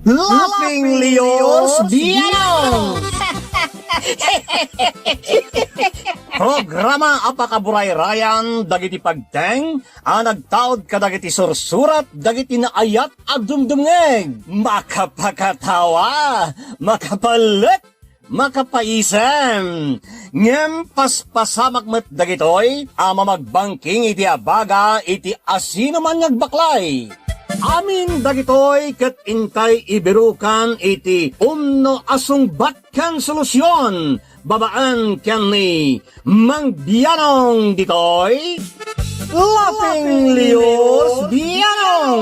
Laughing Leos Biano! Programa apakaburay-rayan dagiti pagteng nagtaod kadagiti sursurat dagiti naayat at dumdumngeg makapakatawa makapalit makapaisem ngem paspasamak met dagitoy mamagbangking iti abaga iti asino man ngagbaklay. Amin dagitoy ket intay ibirukan iti umno asungbat kan solusyon babaan ken ni Mang Bianong ditoy Laughing Leos Bianong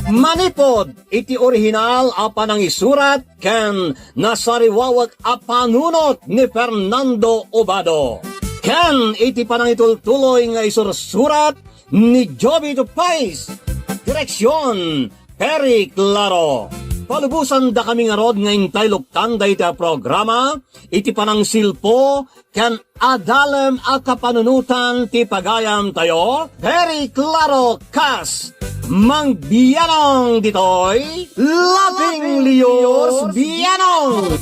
manipod iti orihinal apanang isurat ken nasariwawag apanunot ni Fernando Obado ken iti panangitultuloy nga isursurat ni Joby Tupais. Direksyon, Perry Claro. Palubusan da kami nga rod nga intay luktan da iti programa, iti panang silpo, kan adalem a kapanunutan ti pagayam tayo, Perry Claro Kas, Mang Bianong ditoy, Laughing Leos Bianong.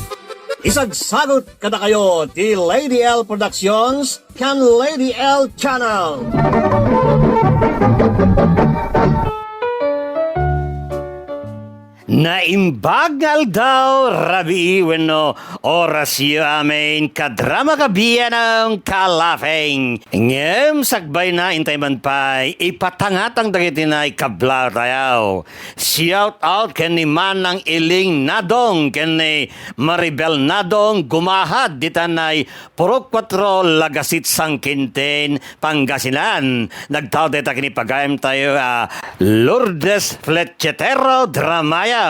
Isagsagot kada kayo ti Lady L Productions, kan Lady L Channel. Naimbagal daw rabi wenno oras yu amin kadrama kabiyan ng kalafeng. Ngem sagbay na intay man pa'y ipatangatang dagiti na ikabla tayo. Shout out ken ni Manang Iling Nadong ken ni Maribel Nadong gumahad ditanay Purok 4 Lagasit Sangkinten Pangasinan. Nagtao dita kini pagayam tayo Lourdes Fletchetero Dramaya.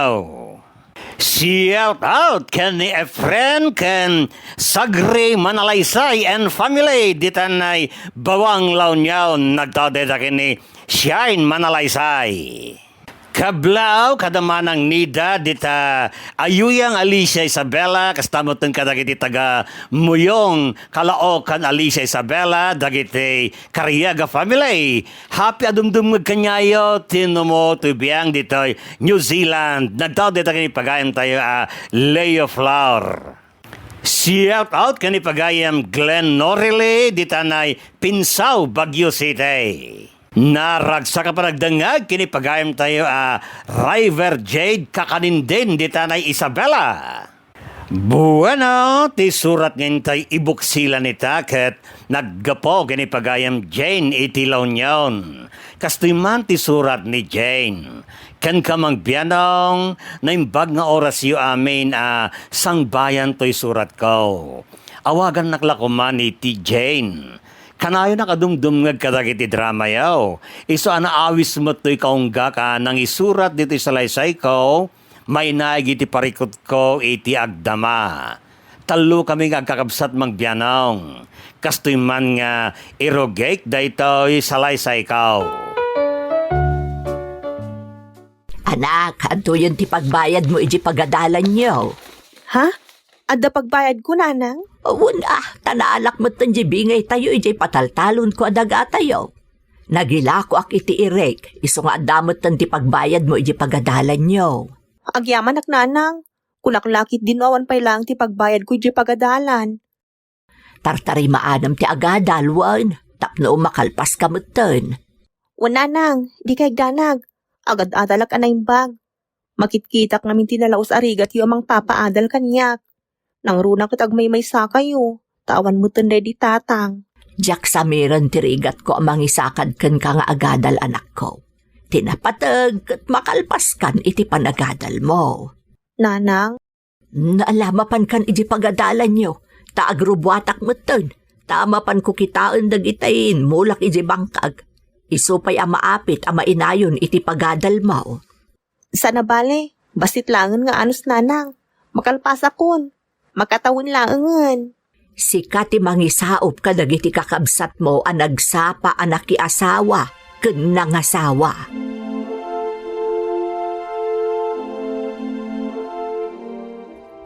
Shout out ken ni Efren ken Sagre Manalaysay and family ditanay Bawang Launyaw nagtadeta ken ni Shine Manalaysay. Kablaw kadamanang nida dita Ayuyang Alicia Isabela kastamoten kadagiti taga Muyong Kalaokan Alicia Isabela dagiti Cariaga family. Happy adumdum kanyayo tinumo tubiyang ditoy New Zealand. Nagtaw dita kini pagayam tayo Leo Flower. Shout out kani pagayam Glenn Norrile ditanay Pinsaw Baguio City. Naragsa ka pa nagdangag, kini pagayam tayo River Jade Kakanindin, ditanay Isabela. Bueno, ti surat ngayon tayo ibuksila nita, ket naggapo kini pagayam Jane itilaw niyon. Kastoy man ti surat ni Jane. Ken kamang biyanong, naimbag nga oras yu amin sangbayan to'y surat ko. Awagan naklakuman ni ti Jane. Kanayo nakadumdum nga kadagiti drama yaw. Iso awis mo to'y kaungga ka nang isurat dito sa laysay ko, may naig iti parikot ko iti agdama. Talo kami nga kakabsat magbianong. Kastoy man nga irogate daytoy sa laysay ko. Anak, anto yun ti pagbayad mo iti pagadalan niyo. Ha? Adda pagbayad ko, nanang? Una, tanaalak mo tan jibingay tayo iti pataltalon ko adaga tayo. Nagila ko ak iti irek, iso nga adamot tan ti pagbayad mo iti pagadalan niyo. Agyaman ak nanang. Kulaklakit din awan pay lang ti pagbayad ko iti pagadalan. Tartari maanam ti agadalwan, tapno makalpas ka mo tan. O nanang, di kay danag. Agad adalak anay bag. Makitkitak namin tinalaos arigat yu amang papaadal kanyak. Nang runa kitag may sa kayo, tawan mo tunday di tatang. Diyak samiran tirigat ko amang isakad kan ka nga agadal anak ko. Tinapatag at makalpas kan iti panagadal mo. Nanang? Naalamapan kan iti pagadalan nyo, taagrubuatak mo ton, tamapan ko kitaan dagitayin, mulak iti bangkag. Isupay amaapit ama inayon iti pagadal mo. Sana bale, basit langan nga anos nanang. Makalpasakon. Makatawin laangan. Sikati mangisaop ka dagiti kakabsat mo nagsapa anaki asawa ken nangasawa.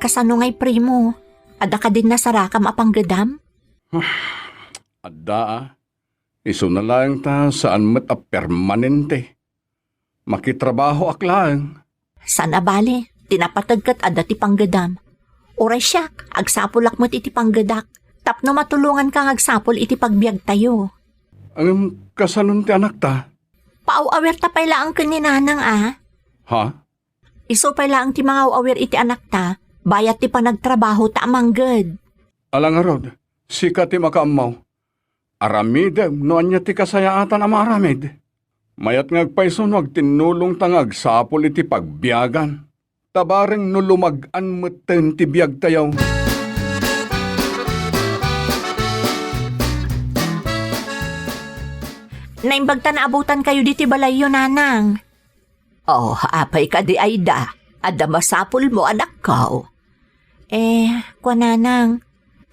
Kasano ngay primo? Ada ka din nasarakam apang gadam? Adda iso na lang ta saan met a permanente. Makitrabaho ak lang. Sana bali, tinapatag kat ada ti panggadam. Oray siyak, agsapulak mo't iti panggadak. Tapno matulungan kang agsapol iti pagbiag tayo. Ang kasalon ti anak ta. Paaw-awer ta pay laang kaninanang Ha? Iso pay laang ti mga awer iti anak ta, bayat ti panagtrabaho ta amangged. Alang arod, sika ti makaamaw. Aramid, no anya ti kasayaatan ama aramid. Mayat ngagpayson wag tinulong tangag sapol iti pagbiagan. Tabareng no lumag-an meten ti biag tayaw. Naimbag ta naabutan kayo diti balayo, nanang. Oh, apay ka di Aida. Ada masapul mo, anak ko. Kwa nanang,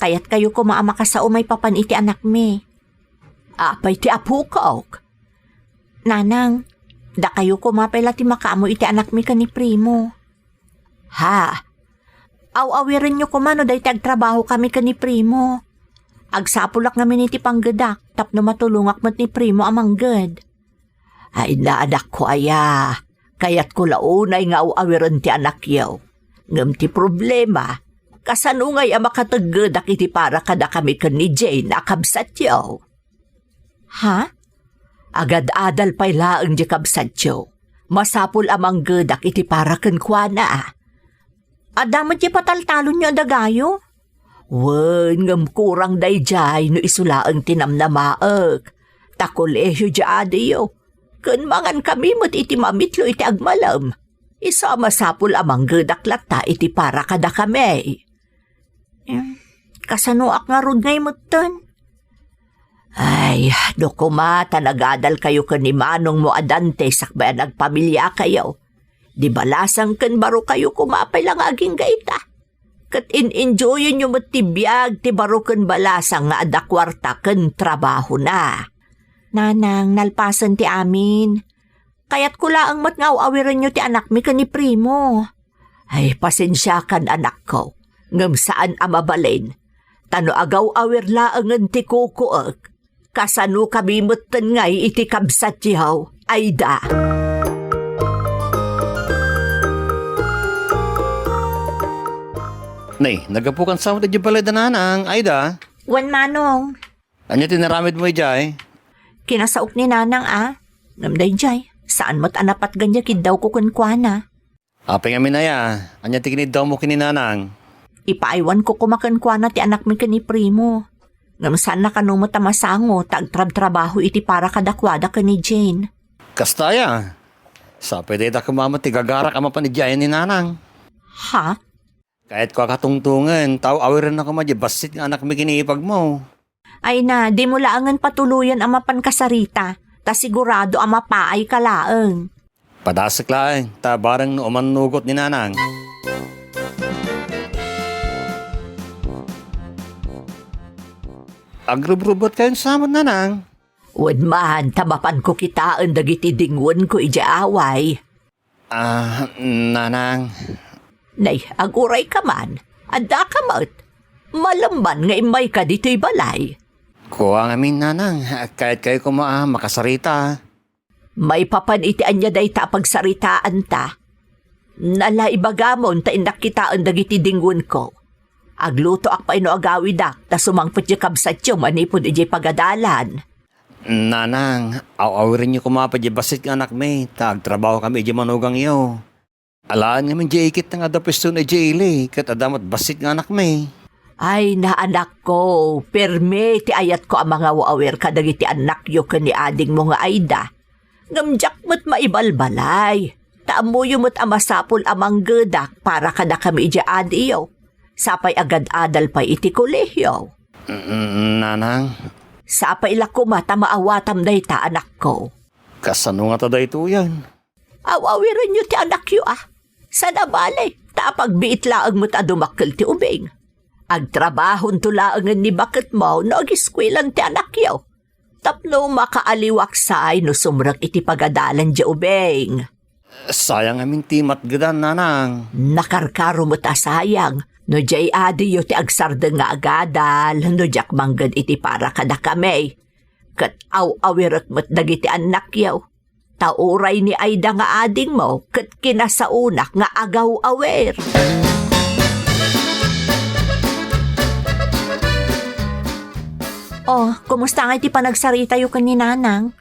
kaya't kayo kumaama ka sa umay papan iti anak mi. Apay ti apukok. Nanang, da kayo kumapay lati makaamo iti anak mi ka ni Primo. Ha? Aw-awirin nyo kumano dahi agtrabaho kami ka ni Primo. Agsapulak namin iti panggadak, tapno matulungak mat ni Primo amangged. Ay naanak ko aya, kaya't ko launay nga awiran ti anak yaw. Ngam ti problema, kasanungay ang makataggedak iti para kada kami kan ni Jane akabsat yaw. Ha? Agad-adal pa'y laang di kabsat yaw. Masapul amang gedak iti para kan kwa na. Adamat di pataltalon nyo dagayo? Wen, ngam kurang day jay no isulaang tinamnamaag. Takoleho diyo. Kun mangan kami mo't iti mamitlo iti agmalam. Isa masapul amang gedaklata iti para kada kami. Kasanuak nga rod ngay mutan. Ay, dokuma talagadal kayo kan ni Manong mo adante sakbaya nagpamilya kayo. Di balasang kan baro kayo kumapay lang aging gaita. Kat in-enjoyin nyo mo't tibiyag ti baro kan balasang nga adakwarta kan trabaho na. Nanang, nalpasan ti amin. Kaya't kulaang mat nga awiran nyo ti anak mi kan ni Primo. Ay, pasensya kan anak ko. Ngam saan amabalin. Tano agaw awir laangan ti kukuak. Kasano kami mutan ngay iti kabsat yaw. Aida. Nay, nagapukan sa mga balay da nanang, Aida. Wan Manong. Anya tinaramid mo ijay? Kinasaok ni nanang Namday jay. Saan mo't anapat ganya kidaw ko kunkwana. Apay nga minaya, anya tikinid daw mo kininanang. Ipaaywan ko kumakankwana ti anak mi ni Primo. Ngam saan na kanumot amasango tagtrab-trabaho iti para kadakwada ka ni Jane. Kastaya, sa pwede da kumamot ti gagarak ama panidyayan ni nanang. Ha? Kahit ko katungtungan, tao awiran na kumadya, basit nga anak mi kiniipag mo. Ay na, di mo laangan patuluyan ang mapankasarita. Ta sigurado ang mapaay kalaang. Padasik lang, ta barang no umanugot ni nanang. Agrub-rubot kayong samod nanang. Wan man, tamapan ko kitaan dagiti dingwan ko ijaaway. Nanang. Nay, aguray ka man. Ada ka mat. Malamban nga imay ka dito'y balay. Kuha nga min nanang, kahit kayo makasarita. May papanitian niya day ta pagsaritaan ta. Nalaibagamon ta indak kitaan dagiti dingwan ko. Agluto ak pa ino agawidak ta sumangpot niya kabsat yung manipod iji pagadalan. Nanang, awawirin niyo kumapad yung basit ng anak may. Tagtrabaho kami iji manugang iyo. Alaan nga min di ikit ng adapisto na iji kat adamat basit ng anak may. Ay, naanak ko, perme ti ayat ko ang mga wawer kadagiti anak yo ka ni ading mo nga Aida. Ngamjak mo't maibalbalay. Taamuyo mo't amasapol amang gedak para kada kami iji adiyo. Sapay agad-adal pa iti kolehyo. Nanang. Sapay lako mata maawatam day ta anak ko. Kasano nga tada ito yan? Awawiran nyo ti anak yo Sana bale, tapagbiit laang mo't adumakkel ti ubing. Agtrabahon tulaangan ni bakit mo no agiskwilan ti anak yo. Tapno makaaliwaksay no sumrak iti pagadalan di ubing. Sayang amin timat gadan, nanang. Nakarkaro mo't asayang. No jay adiyo ti agsarda nga agadal, no jak manggad iti para kada kami. Kat aw-awirat mo't dagiti anak yaw. Tauray ni Aida nga ading mo, kat kinasaunak nga agaw awer. Oh, kumusta nga iti panagsarita yu kan ni Nanang?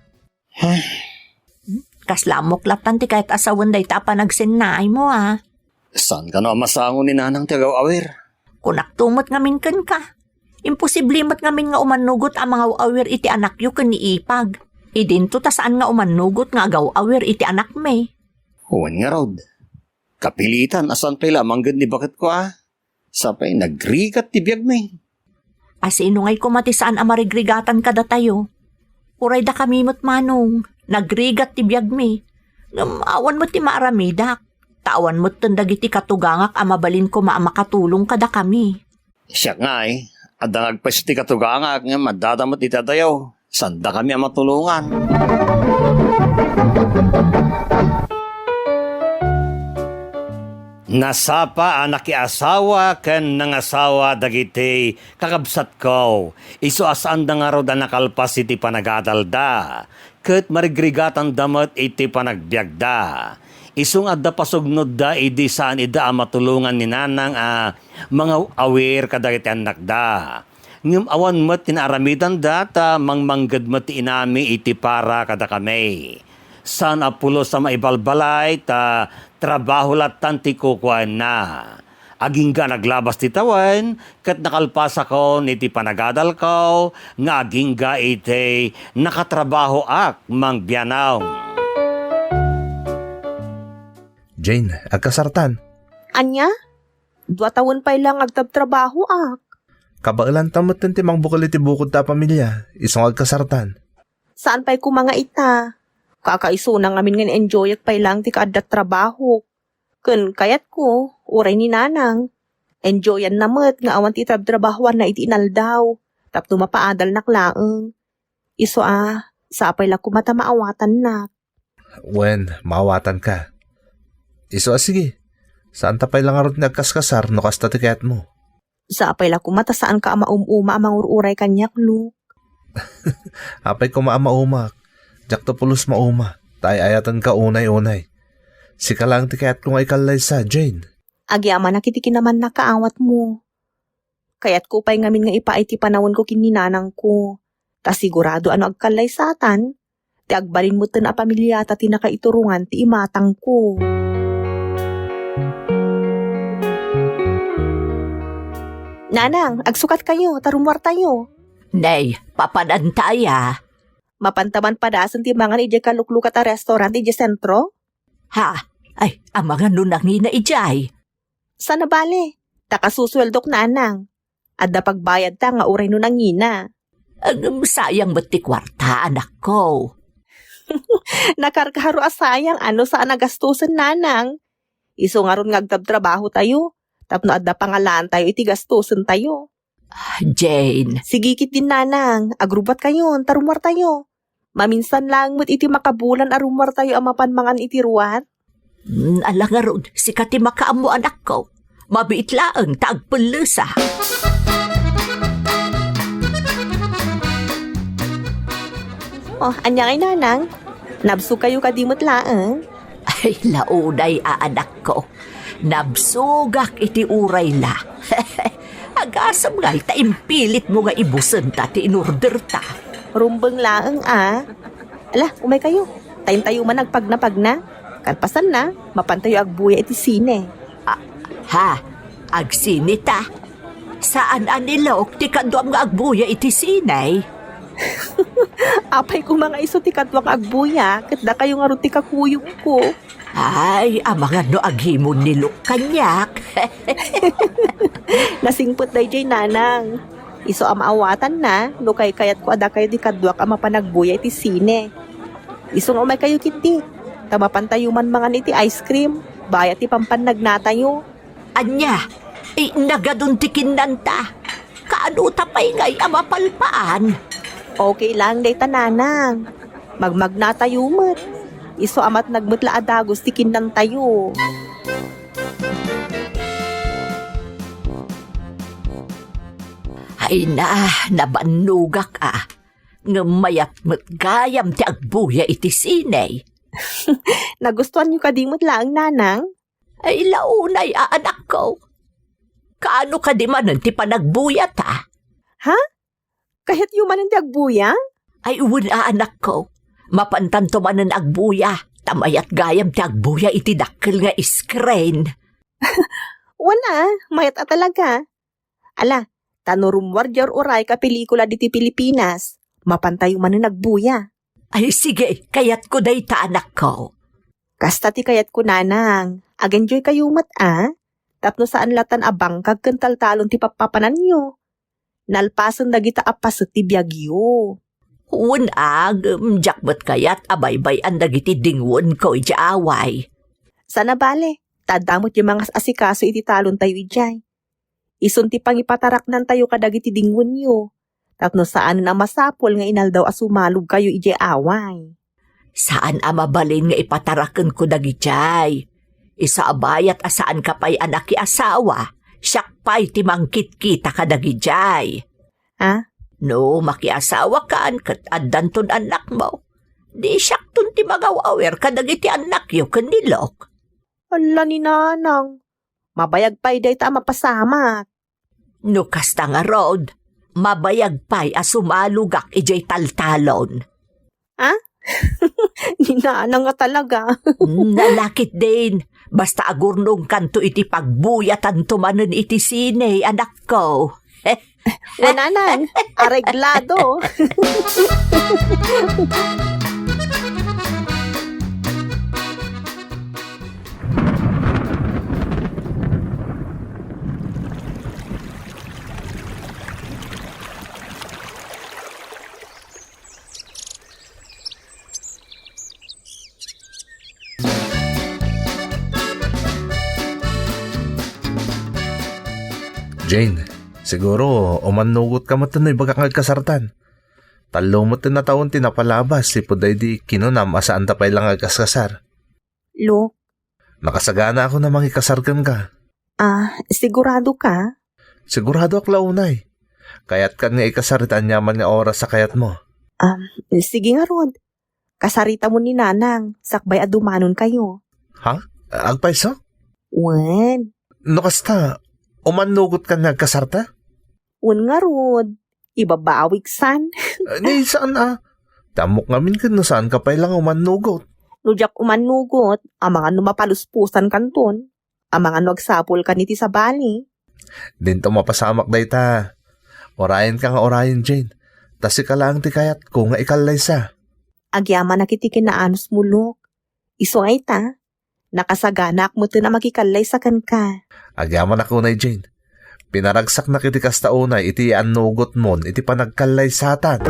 Kaslamok laptan ti kahit asawan day ta panagsinay mo Saan ka na masangon ni Nanang Tagaw Awer? Kunak tumot ngamin kan ka. Imposible mat ngamin nga umanugot ang mga awer iti anak yu kan ni Ipag. Idinto ta saan nga umanugot nga agaw awer iti anak me. Huwan nga Rod. Kapilitan asan pala manggad ni bakit ko Sapay nagrigat ti biyag me. Asino nga'y kumatisaan ang marigrigatan kada tayo. Uray da kami mo't manong, nagrigat ti biyag mi. Awan mo't ti maaramidak. Tawan mo't tandag iti katugangak ang mabalin ko makatulong kada kami. Siya nga adang agpas ti katugangak nga madadamot itadayaw. Sanda kami ang matulungan. Nasapa anak asawa ken nangasawa dagiti kakabsat ko. Isu asaan da nga ro da nakalpas iti panagadalda. Ket marigrigatan damot iti panagbiagda. Isung adda pasugnod da idi saan ida ang matulungan ni Nanang mga awer kadagiti anak da. Ngem awan met tinaramidan data mangmanggad met inami iti para kada kami. San apulo sa maibalbalay ta trabaho latan ti kukuan na. Aging ga naglabas ti tawan, kat nakalpasa ko niti panagadal ko, nga aging ga iti nakatrabaho ak mang biyanaw. Jane, agkasartan. Anya? 2 taon pa lang agtabtrabaho Kabailan tamot ti mang bukal iti bukod ta pamilya, isong agkasartan. Saan pa'y kumanga ita? Kakaiso na ngamin nga enjoy at pa'y lang ti kaadat trabaho. Kun kayat ko, uray ni Nanang. Enjoyan namat nga awan ti trabahuan na iti inaldaw. Tapno mapaadal naklaeng. Iso sapay lang kumata maawatan na. Wen, maawatan ka. Iso sige. Saan tapay lang arot nagkaskasar no kasta ti kayat mo? Sapay lang kumata saan ka maumuma amang ururay kanyak, Luke. Apay ko maama-umak. Jak to pulos mauma. Tay ayatan ka unay-unay. Sika lang ti kayat kung ay kalay sa Jane. Agyaman nakitiki naman nakaawat mo. Kayat ko pa'y ngamin nga ipaay ti panawon ko kininanang ko. Ta sigurado agkalay satan. Ti agbalin mo ten a pamilyata ti nakaiturungan ti imatang ko. Nanang, agsukat kayo, tarumwar tayo. Nay, papadantaya. Mapantaman padasan ti mga ni kaluklukat a restaurant iti sentro? Ha? Ay, ang mga nunangi na ijay. Sana bale? Takasusueldok na anang. Adda pagbayad ta nga uray nunangina. Sayang ba't ti kwarta, anak ko? Nakarkaharo asayang saan nagastusan nanang. Iso nga ron ngagtabtrabaho tayo. Tapno adda pangalaan tayo iti gastusan tayo. Jane. Sigikit din nanang, agrubat kayo, tarumar tayo. Maminsan lang mo't iti makabulan arumar tayo ang mapanmangan iti ruwat. Ala nga ron, sikat ti makaamo anak ko. Mabiitlaang taagpulusa. Anya kay nanang, nabso kayo kadimot laang. Ay, launay anak ko. Nabsugak iti uray la. Agasam nga, taimpilit mo nga ibusan ta, ti inorder ta. Rumbeng laang Ala, umay kayo. Tayo tayo man nagpagna. Kalpasan na, mapantayo agbuya iti sine. Ha? Agsine ta? Saan anilok ti kadwam nga agbuya iti sinay? Apay ko mga iso ti kadwang agbuya, katda kayo nga ruti kakuyog ko. Ay, ang mga no aghimon nilok kanyak. Nasingpot day jay nanang. Iso ang maawatan na, no kay kayat ko ada kayo di kadwak ang mapanagbuya iti sine. Iso nga umay kayo kiti. Tamapantayo man mga niti ice cream, bayat ti pampannagnatayo. Anya, nagaduntikin nanta. Kaano tapay ngay ang mapalpaan? Okay lang day tananang. Magmagnatayo mat. Iso amat nagmutla adagos ti kinang tayo. Ay nabanugak Ngamayat mat gayam ti agbuya iti sinay. Nagustuhan niyo kadimot lang, nanang? Ay launay, anak ko. Kaano ka di manan ti panagbuyat ha? Kahit yung manan ti agbuya? Ay una anak ko. Mapantanto manan agbuya. Tamayat gayam ti agbuya iti dakkel nga iskren. Wala, mayat at talaga. Ala, tanurumwar jar oray ka pelikula diti Pilipinas. Mapantay yung manan agbuya. Ay sige, kayat ko day ta anak ko. Kasta ti kayat ko nanang. Agenjoy kayo mat Tapno saan latan abang kagkental talon ti papapanan nyo. Nalpasan dagita apasot ti biyagyo. Unag, jakbat kayat abaybay ang dagiti dingwon ko iti away. Sana bale, tadamot yung mga asikaso iti talon tayo ijay. Isun ti pangipataraknan tayo kadagiti dingwon nyo. Tapno saan na masapol nga inaldaw asumalog kayo ijay away. Saan amabalin nga ipataraken ko dagitay? Isa abayat asaan ka pa'y anak ki asawa, siyak pa'y timangkit kita ka dagitay. Ha? No, makiasawa kaan kat addan ton anak mo. Di siyak ton ti magawawer ka dagiti anak yo kanilok. Ala ni nanang. Mabayag pa'y day ta mapasamak. No kasta nga rod, mabayag pa'y asumalugak ijay taltalon. Ni nanang nga talaga. Nalakit din. Basta agurnong kanto iti pagbuyatan tumanen iti sine, anak ko. Nanang, areglado. Jane, siguro umanugot ka mo tanoy bagak ngagkasartan. Talo mo na taon tinapalabas si puday di kinunam asaan tapay lang agkaskasar. Lo, Nakasagana ako na mangikasargan ka. sigurado ka? Sigurado ak launay. Kayat kan nga ikasaritan yaman nga oras sa kayat mo. Sige nga Rod. Kasarita mo ni nanang, sakbay adumanon kayo. Agpaiso? Wen, No kasta, umanugot ka nagkasarta? nga Rod. Ibabawig san. Ni saan Tamok ngamin ka no saan ka pa lang umanugot. Nujak umanugot, ang mga numapaluspusan kanton. Ang mga nagsapol kaniti sa bali. Dinto mapasamak day ta. Orayan ka nga orayan, Jane. Tasi ka lang ti kayat ko nga ikalay sa. Agyaman na kiti kinaanos mulok. Iso ay ta. Nakasaganak mo to na magikalay sa kanka. Agyaman ako na, Jane. Pinaragsak na kiti kastaunay iti anugot mon iti panagkalay satan.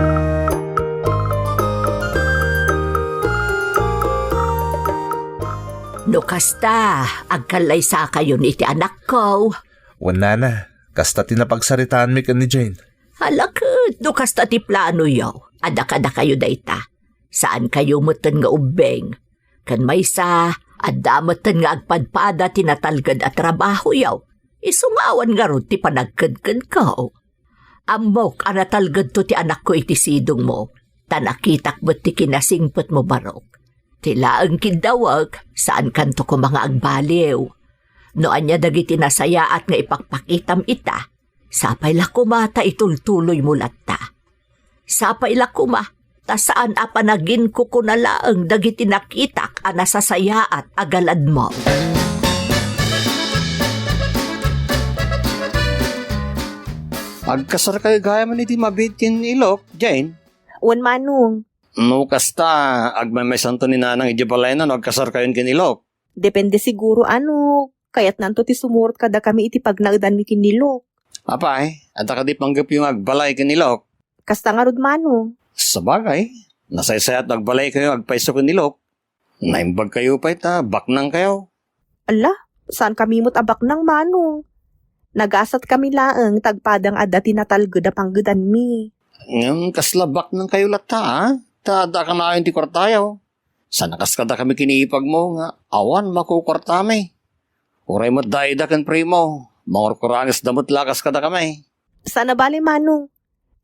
No kasta, agkalay sa kayo iti anak ko. Wala na. Kasta tinapagsaritaan mi ka ni Jane. Halakit, no kasta ti plano yo. Ada-kada kayo dayta. Saan kayo mutan nga ubeng? Kan may sa, adamatan nga agpadpada tinatalgad at trabaho yaw. Isungawan nga ron ti panagkadkad ko. Amok anatalgad to ti anak ko iti sidong mo. Tanakitak ba't ti kinasingpot mo barok? Tila ang kidawag, saan kanto ko mga agbaliw. No anya dagiti nasaya at nga ipakpakitam ita, sapay lakumata itultuloy mo latta. Sapay lakuma, ta saan apanagin ko kunalaang dagiti nakitak a nasasaya at agalad mo. Agkasar kayo gaya man iti mabitin ilok, Jane. Wan manong. No kasta, agmamay santo ni nanang ijibalay na, no, agkasar kayo kinilok. Depende siguro Kaya't nanto ti sumurot kada kami iti pagnagdan mi kinilok. Apay, at akadi panggap yung agbalay kinilok. Kasta nga Rod manong. Sabagay, nasaysay at agbalay kayo agpaiso kinilok. Naimbag kayo pa ita, baknang kayo. Ala, saan kami mo't abak ng manong? Nagasat kami laang tagpadang ada tinatalgod a panggedan mi. Ngayon, kaslabak ng kayo lata, ha? Tada ka na yung ti kwartayaw. Sana kaskada kami kiniipag mo nga, awan makukwartami. Uray mo't daida kan primo, mangurkurangas damot lakas kada kami. Sana bali manong.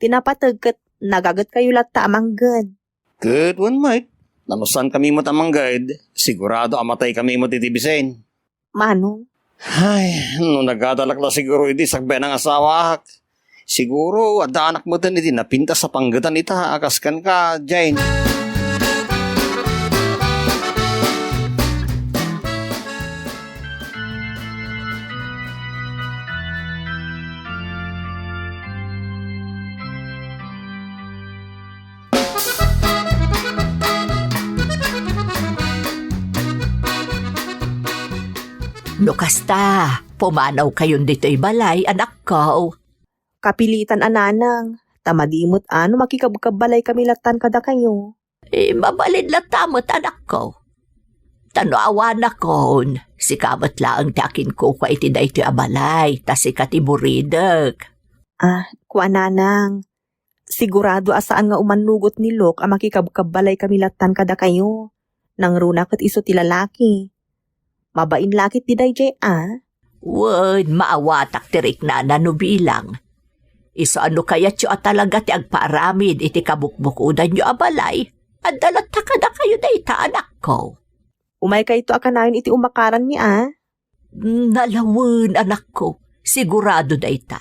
Tinapatagkat nagagat kayo lata amanggad. Good one, mate. Namusan kami mo tamanggad, sigurado amatay kami mo titibisen. Manong, Ay, no nagadalak na siguro iti sakbe ng asawa. Siguro, ada anak mo din iti napinta sa panggatan ita, akaskan ka, Jane. No kasta, pumanaw kayon dito'y balay, anak ko. kapilitan ananang. Tamadimot ano makikabkabalay kami latan kada kayo. Mabalid lang tamot, anak ko. Tanawa na kon, si kamat lang takin ko kwa iti da iti abalay, ta si katiburidag. Kuananang. Sigurado asaan nga umanugot ni Lok ang makikabkabalay kami latan kada kayo. Nang runa kat iso ti lalaki. Mabain lakit di dayjay Word, maawatak tirik na nanubilang. Iso ano kaya tiyo talaga ti agpaaramid iti kabukbukudan nyo abalay, at dalat takada kayo da ita, anak ko. Umay ka ito akanayon iti umakaran mi Nalawin, anak ko, sigurado da ita.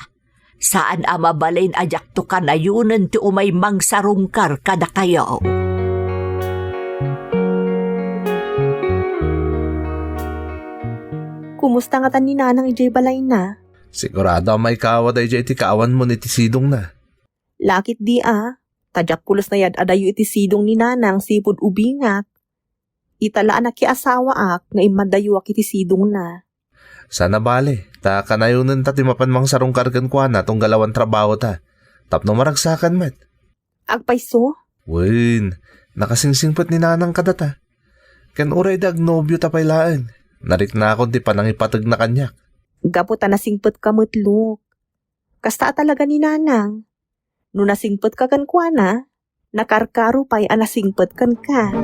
Saan amabalain ajak to kanayunan ti umay mangsarungkar kada kayo. Kumusta nga tan ni nanang ijay balay na? Sigurado may kawad ay iti kaawan mo ni tisidong na. Lakit di Tadyak kulos na yad adayo iti sidong ni nanang sipod ubingak. Italaan na ki asawa nga imadayo ak iti sidong na. Sana bale, ta kanayunan ta timapan mang sarong kargan kwa na tong galawan trabaho ta. Tapno maragsakan met. Agpaiso? Win, nakasingsingpot ni nanang kadata. Ken uray dag nobyo tapaylaan. Narik na ako di panang ipatag na kanyak. Gapo ta nasingpot ka mutlok. Kasta talaga ni nanang. No nasingpot ka kan kwa na, nakarkaro pa'y anasingpot kan ka.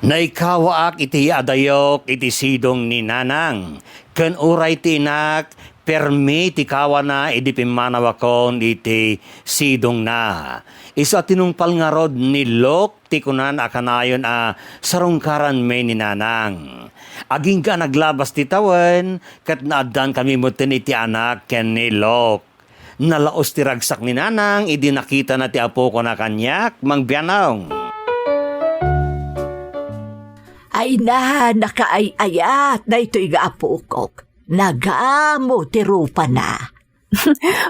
Naikawaak iti adayok iti sidong ni nanang. Ken uray tinak, permi ti kawa na iti pimanawakon iti sidong na. Isa tinungpal nga rod ni Lok ti kunan akanayon sarungkaran may ni nanang. Aging ka naglabas ti tawen, kat naadan kami mo iti anak ken ni Lok. Nalaos ti ragsak ni nanang, idi nakita na ti apo ko na kanyak, mangbianaw. Ay na, nakaayayat na ito'y gaapukok. Nagamo ti rupa na.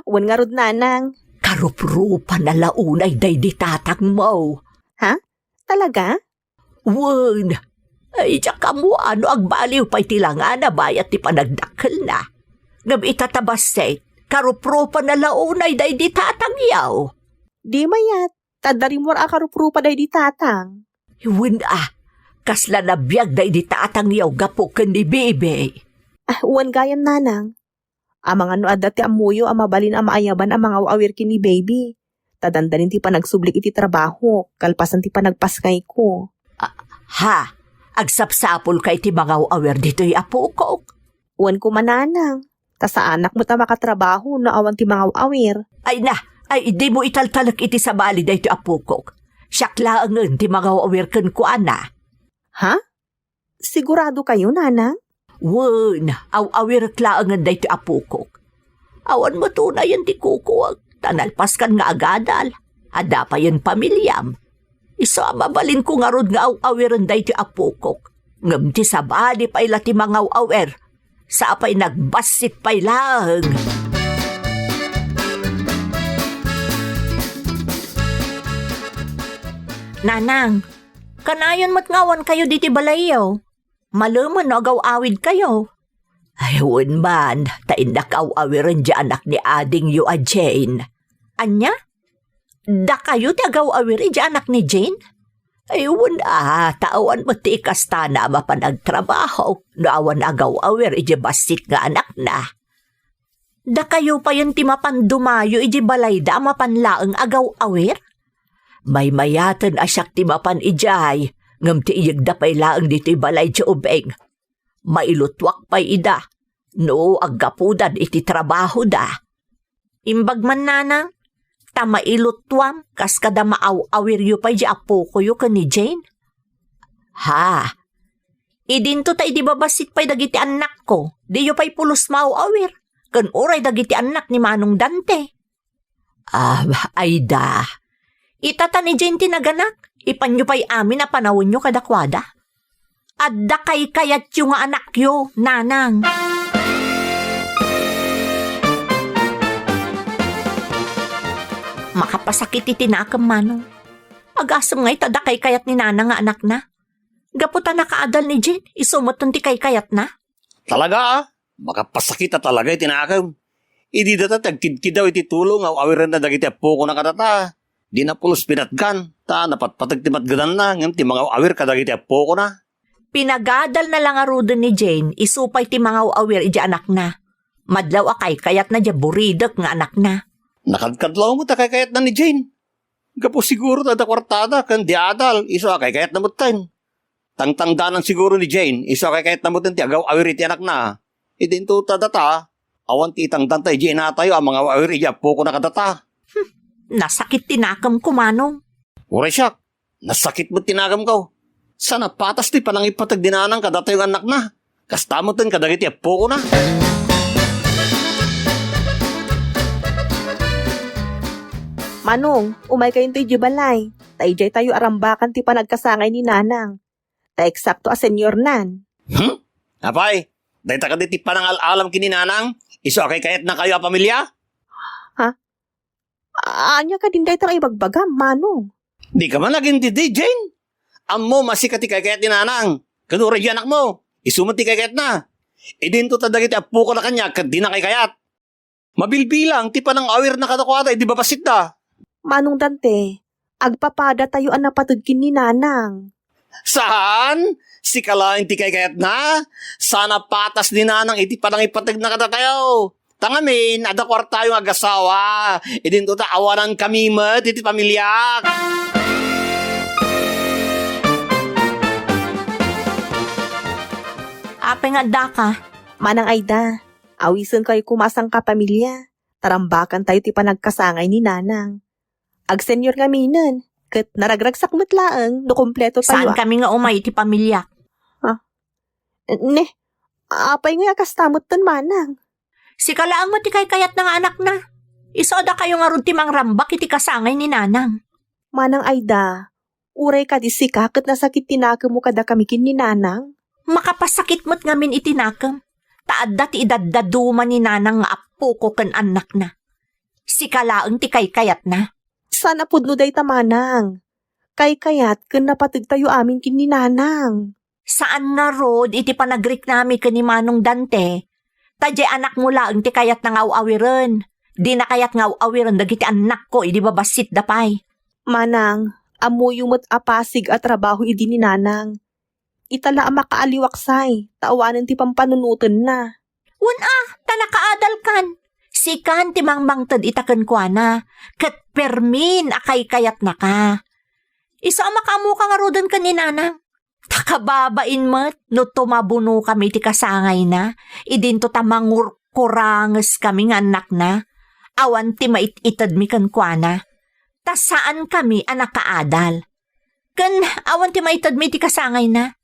Wan nga rod nanang. Karuprupa na launay day di tatang mo. Talaga? Wan, ay tsaka mo ano agbaliw pa'y tilangan na bayat ti panagdakkel na. Ngam itatabaset, karuprupa na launay day di tatang yaw. Di mayat. Tadarimor akaruprupa day di tatang. Wan kasla na biyag day di tatang yaw gapuken ni bebe. Wan gayam nanang. Amang ano adati amuyo amabalin amaayaban ang mga awir kini baby. Tadandanin ti pa nagsublik iti trabaho, kalpasan ti pa nagpaskay ko. Ha? Agsapsapol kay ti mga awer dito'y apukok. Wan ko mananang. Ta sa anak mo ta makatrabaho no awan ti mga awir. Ay na, ay di mo italtalak iti sa bali dito apukok. Siyaklaangan ti mga awer ken ko ana. Sigurado kayo, nanang? Wan, awir klaangan dito apukok. Awan mo tunayan ti kukuwag. Tanalpas kan nga agadal. Ada pa yan pamilyam. Isa mabalin ko nga rod nga awiran dito apukok. Ngam ti sabali pa ila ti mga awer. Sa apay nagbasit pa ilang. Nanang, kanayon matngawan kayo diti balayaw. Maluman no agaw-awid kayo. Ayun man, taindak aw-awiran di anak ni ading yu a Jane. Anya? Da kayo ti agaw-awiran di anak ni Jane? Ayun tawan mo ti ikasta na mapanagtrabaho. No awan agaw-awir iji basit nga anak na. Da kayo pa yun ti mapandumayo iji balay da mapanlaang agaw-awir? May mayatan asyak ti mapan ijay. Ngam ti iyagda pa'y laang dito'y balay ti ubeng. Mailutwak pa'y ida. No, aggapudan iti trabaho da. Imbag man nanang, Tamailutwam kas kada maaw-awir yu pa di apo ko yu ka ni Jane. Ha? Idinto ta idi babasit pa'y dagiti anak ko. Di yu pa'y pulos maaw-awir. Kan oray dagiti anak ni Manong Dante. Ayda. Itata ni Jane tinaganak. Ipanyo pa'y amin na panawon nyo kadakwada. Adda kay kayat yung nga anak yo, nanang. Makapasakit itinakam Manong. Agasam nga itada kay kayat ni nanang nga anak na. Gaputa nakaadal ni Jane, isumuton ti kay kayat na. Talaga makapasakit na talaga itinakam. Idi data tagkidkid daw iti tulong awiran na dagiti apo ko na kadata. Di na pulos pinatgan. Ta napatpatag ti matgadan na ngam ti mga awir kadagiti apo ko na. Pinagadal na lang arudon ni Jane, isupay ti mga awir iti anak na. Madlaw akay kayat na di buridek nga anak na. Nakadkadlaw mo ta kay kayat na ni Jane. Gapo siguro tada kwartada kan di adal iso kay kayat na mutan. Tangtangdanan siguro ni Jane iso kay kayat na mutan ti agaw awir iti anak na. Idinto tada ta awan ti itangdan ta iti inatayo ang mga awir iti apo ko na kadata. Nasakit tinakam ko Manong. Uray siyak, nasakit mo tinagam ko. Sana patas ti palang ipatag dinanang kadata yung anak na. Kastamutan kadagiti apo ko na. Manong, umay kayong to'y jibalay. Taijay tayo arambakan ti panagkasangay ni nanang. Ta eksakto a senyor nan. Apay, dahi ta kaditi panang alam kininanang, iso akay kayat na kayo a pamilya? Anya ka din dahi tayo ibagbagam, Manong. Di ka man naging didi, Jane. Ammo masikat ti kayat ni nanang. Kanura di anak mo, isumat ti kayat na. Idinto ta dagiti apo ko na kanya, kad di na kay kayat. Mabilbilang, ti panang awir na kadakwada, di ba basit da? Manong Dante, agpapada tayo ang napatudkin ni nanang. Saan? Si kalaing ti kayat na? Sana patas ni nanang iti panang ipatag na kadatayo. Tangamin, ada kwarta yung agasawa. Idinto ta awanan kami mat iti pamilya. Apay nga da ka. Manang Aida, awisan kayo kumasang kapamilya. Tarambakan tayo ti panagkasangay ni nanang. Ag senyor nga minan, kat naragragsak matlaang, no kompleto tayo. Saan kami nga umay iti pamilya? Ne, apay nga kastamot tan manang. Si kalaang mo ti kay kayat na nga anak na. Isoda kayo nga ron ti mangrambak iti kasangay ni nanang. Manang Aida, uray ka di sika kat nasakit tinaka mo kada kamikin ni nanang. Makapasakit mo't ngamin itinakam. Taadda ti idaddaduman ni nanang nga apo ko kan anak na. Si kalaang ti kay kayat na. Sana pudno day tamanang. Kay kayat kan napatid tayo amin kin ni nanang. Saan nga rod iti panagrik nami ka ni Manong Dante? Tadya anak mo lang ti kayat na ngaw-awiren. Di na kayat ngaw-awiren dagiti anak ko idi babasit dapay. Manang, amuyo mo't apasig at trabaho idi ni nanang. Itala ang makaaliwaksay, taawanan ti pampanunutan na. Tanakaadal kan. Sikan ti mangmangtad itaken kwa na. Kat permin akay kayat na ka. Isa makamu ka nga rodan ka ni nanang. Takababain mat, no tumabuno kami ti kasangay na, idinto tamangur kuranges kami nga anak na, awan ti mait-itad mi kan kwa na, ta saan kami anak kaadal. Kan awan ti maitad mi ti kasangay na,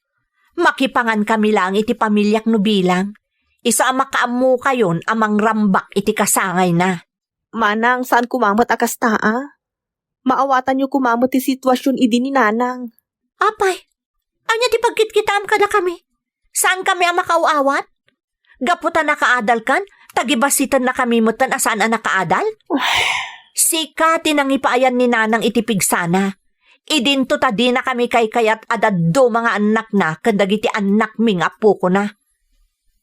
makipangan kami lang iti pamilyak no bilang, isa makaamu kayon amang rambak iti kasangay na. Manang, saan kumamot akas taa? Maawatan niyo kumamot ti sitwasyon idi ni nanang. Apay, anya ti pagkitkitam kada kami? Saan kami ang makauawat? Gaputan nakaadal kan? Tagibasitan na kami mutan asaan ang nakaadal? Sika tinangipaayan ni nanang itipig sana. Idinto ta di na kami kay kayat adaddo mga anak na kandagiti anak ming apo ko na.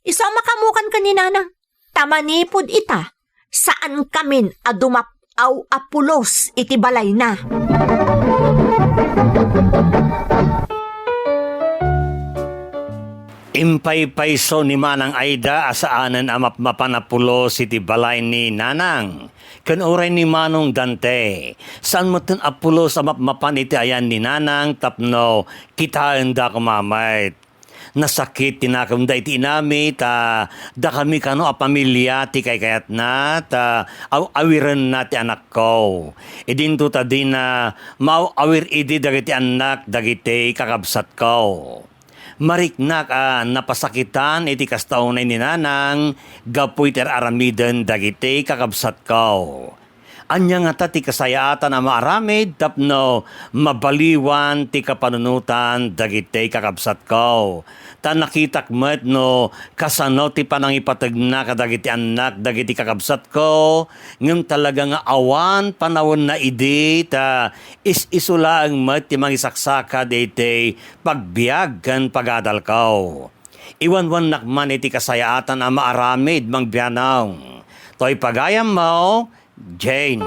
Isa makamukan ka ni nanang. Tamanipod ita. Saan kamin adumapaw apulos iti balay na? Impay-payso ni Manang Aida asaanan amap mapanapulo iti balay ni Nanang. Kanuray ni Manong Dante. Saan mo tin apulos amap mapan iti ayan ni Nanang tapno kitaan da kumamait. nasakit tinakam da iti inami ta da kami kano a pamilya ti kayat na ta awiren na ti anak ko. Idinto ta din na awir idi dagiti anak dagiti kakabsat ko. Mariknak napasakitan iti kastaunay ni nanang gapoy ter aramiden dagiti kakabsat ko. Anya nga ta ti kasayaatan a maaramid tapno mabaliwan ti kapanunutan dagiti kakabsat ko. Ta nakitak met no kasano ti panangipateg na kadagiti anak dagiti kakabsat ko ngem talaga nga awan panawon na idi ta isulaang met ti mangisaksaka diti pagbiag ken pagadal ko. Iwanwan nakman iti kasayaatan a maaramid mangbianaw. Toy pagayam mo, Jane.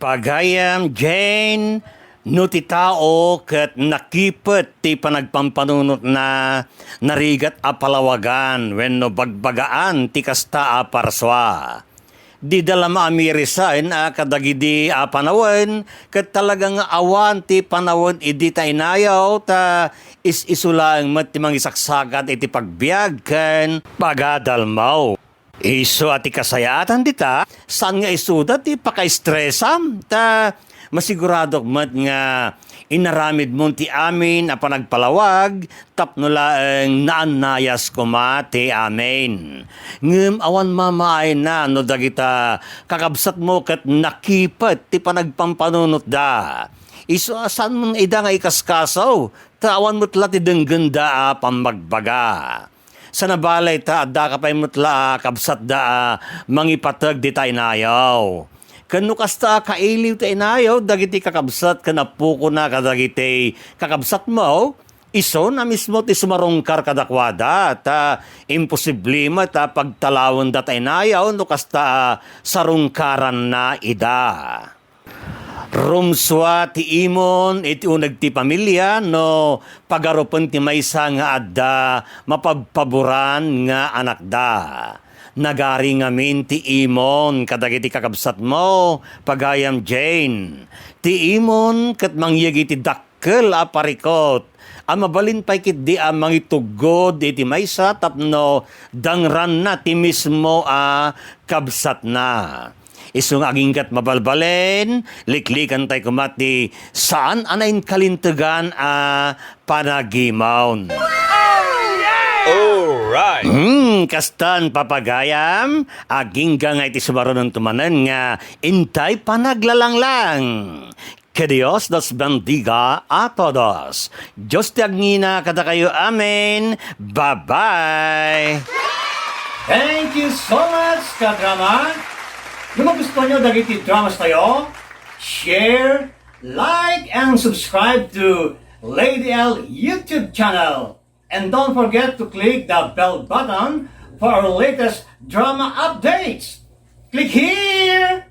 Pagayam, Jane, no ti tao ket nakipet ti panagpampanunot na narigat a palawagan wenno bagbagaan ti kasta a parswa. Di dala maamirisan kadagidi a panawon ket talagang awan ti panawon idi ta inayaw ta isulaang met ti mangisaksakat iti pagbiag ken pagadalmaw. Iso ati kasayatan dita, saan nga isuda ti paka-stressam, ta masigurado mat nga inaramid mo ti amin a panagpalawag, tapno laeng naanayas ko ti amin. Ngem awan mamaay na no dagita kakabsat mo ket nakipet ti panagpampanunot da. Iso saan mo ida nga ikaskasaw, ta awan mutla ti denggenda a pamagbaga. Sa nabalay ta, da ka pa'y mutla, kabsat da, mangipatag di tayo inayaw. Kano kasta kailiw tayo inayaw, dagiti kakabsat, kanapuko na kadagiti kakabsat mo, iso na mismo ti sumarungkar kadakwada, ta imposible ta pagtalawon da tayo inayaw, no kasta sarungkaran na ida. Rumswa ti imon iti unag ti pamilya no pagarupan ti maysa nga adda mapagpaboran nga anak da. Nagari ngamin ti imon kadagiti kakabsat mo pagayam Jane. Ti imon ket mangyegi ti dakkel a parikot. Mabalin pa'y kit di mangitugod iti maysa tapno dangran na ti mismo a kabsat na. Isung agingkat mabalbalen, liklikan tayo kumati saan anayin kalintugan a panagimawn. Alright! Kastan papagayam, agingga nga iti sumaron ng tumanan nga intay panaglalanglang. Que Dios nos bendiga a todos. Diyos ti agnina kada kayo amen. Bye-bye! Thank you so much, kadrama! Kung gusto nyo dagiti dramas tayo, share, like, and subscribe to Lady L YouTube channel. And don't forget to click the bell button for our latest drama updates. Click here!